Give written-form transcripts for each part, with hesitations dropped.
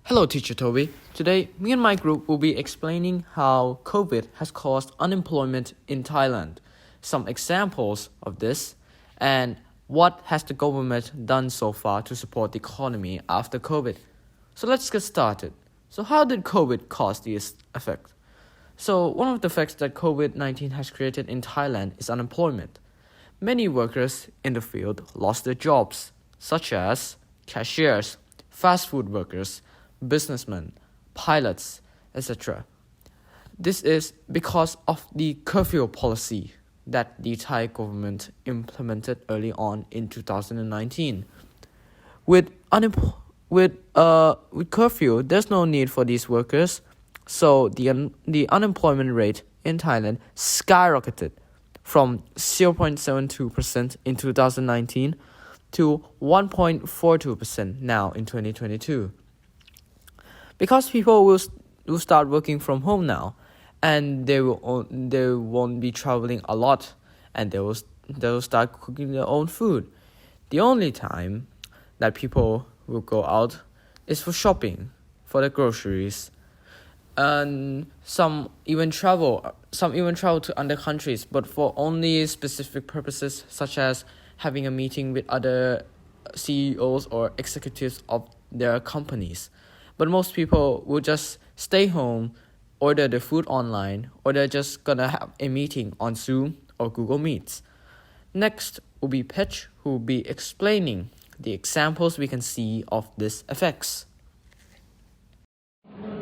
Hello, Teacher Toby. Today, me and my group will be explaining how COVID has caused unemployment in Thailand, some examples of this, and what has the government done so far to support the economy after COVID. So let's get started. So how did COVID cause this effect? So one of the effects that COVID-19 has created in Thailand is unemployment. Many workers in the field lost their jobs, such as cashiers, fast food workers, businessmen, pilots, etc. This is because of the curfew policy that the Thai government implemented early on in 2019. With curfew, there's no need for these workers, so the unemployment rate in Thailand skyrocketed from 0.72% in 2019 to 1.42% now in 2022. Because people will start working from home now, and they won't be traveling a lot, and they will start cooking their own food. The only time that people will go out is for shopping, for the groceries, and some even travel to other countries, but for only specific purposes, such as having a meeting with other CEOs or executives of their companies. But most people will just stay home, order the food online, or they're just gonna have a meeting on Zoom or Google Meets. Next will be Petch, who will be explaining the examples we can see of these effects.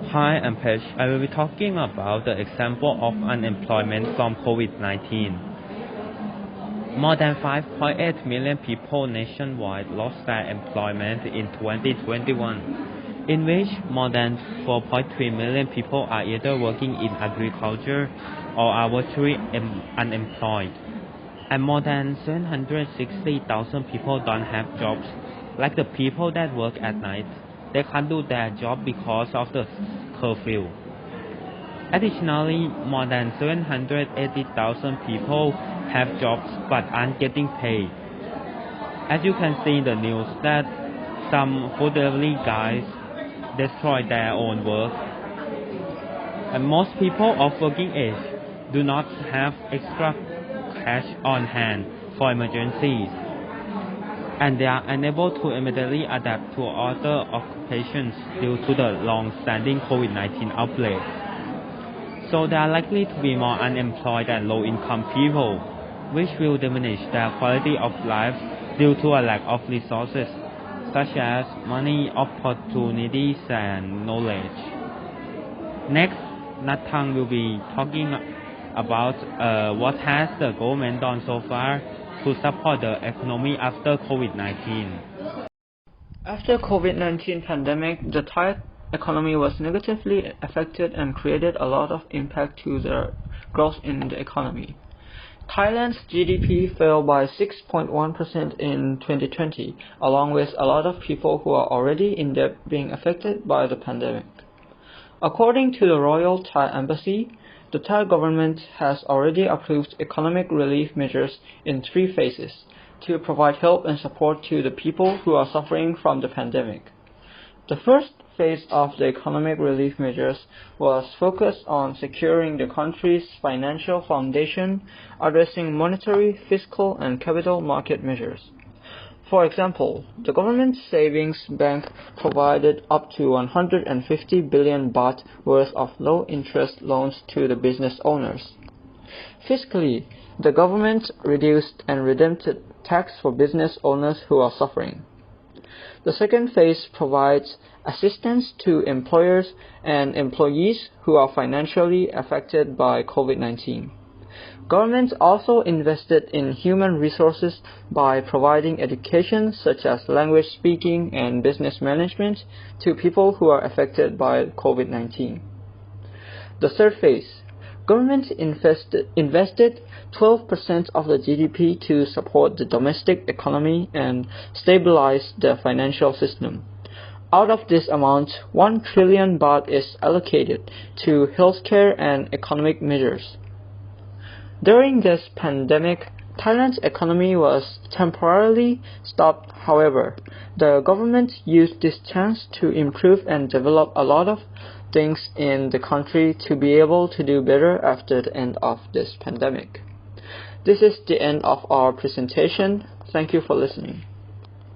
Hi, I'm Pesh. I will be talking about the example of unemployment from COVID-19. More than 5.8 million people nationwide lost their employment in 2021. In which more than 4.3 million people are either working in agriculture or are virtually unemployed. And more than 760,000 people don't have jobs, like the people that work at night. They can't do their job because of the curfew. Additionally, more than 780,000 people have jobs but aren't getting paid. As you can see in the news that some food delivery guys destroy their own work, and most people of working age do not have extra cash on hand for emergencies, and they are unable to immediately adapt to other occupations due to the long-standing COVID-19 outbreak. So they are likely to be more unemployed than low-income people, which will diminish their quality of life due to a lack of resources, such as money, opportunities, and knowledge. Next, Nathang will be talking about what has the government done so far to support the economy after COVID-19. After COVID-19 pandemic, the Thai economy was negatively affected and created a lot of impact to the growth in the economy. Thailand's GDP fell by 6.1% in 2020, along with a lot of people who are already in debt being affected by the pandemic. According to the Royal Thai Embassy, the Thai government has already approved economic relief measures in 3 phases to provide help and support to the people who are suffering from the pandemic. The first phase of the economic relief measures was focused on securing the country's financial foundation, addressing monetary, fiscal, and capital market measures. For example, the government savings bank provided up to 150 billion baht worth of low-interest loans to the business owners. Fiscally, the government reduced and redeemed tax for business owners who are suffering. The second phase provides assistance to employers and employees who are financially affected by COVID-19. Government also invested in human resources by providing education such as language speaking and business management to people who are affected by COVID-19. The third phase, government invested 12% of the GDP to support the domestic economy and stabilize the financial system. Out of this amount, 1 trillion baht is allocated to healthcare and economic measures. During this pandemic, Thailand's economy was temporarily stopped. However, the government used this chance to improve and develop a lot of things in the country to be able to do better after the end of this pandemic. This is the end of our presentation. Thank you for listening.